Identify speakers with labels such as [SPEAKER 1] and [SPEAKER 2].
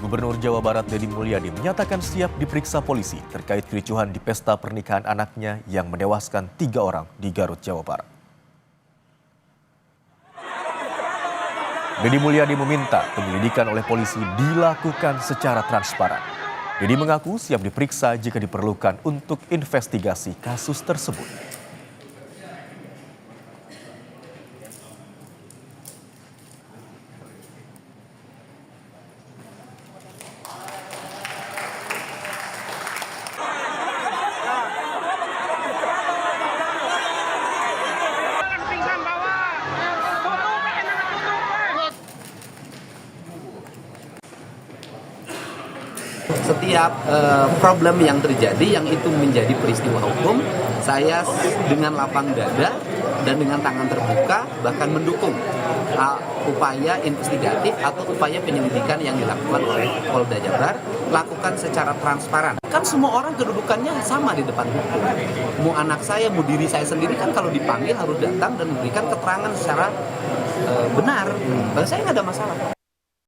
[SPEAKER 1] Gubernur Jawa Barat Deddy Mulyadi menyatakan siap diperiksa polisi terkait kericuhan di pesta pernikahan anaknya yang menewaskan 3 orang di Garut, Jawa Barat. Deddy Mulyadi meminta penyelidikan oleh polisi dilakukan secara transparan. Deddy mengaku siap diperiksa jika diperlukan untuk investigasi kasus tersebut.
[SPEAKER 2] Setiap problem yang terjadi yang itu menjadi peristiwa hukum, saya dengan lapang dada dan dengan tangan terbuka bahkan mendukung upaya investigatif atau upaya penyelidikan yang dilakukan oleh Polda Jabar, lakukan secara transparan. Kan semua orang kedudukannya sama di depan hukum. Mau anak saya, mau diri saya sendiri kan kalau dipanggil harus datang dan memberikan keterangan secara benar. Bagi saya nggak ada masalah.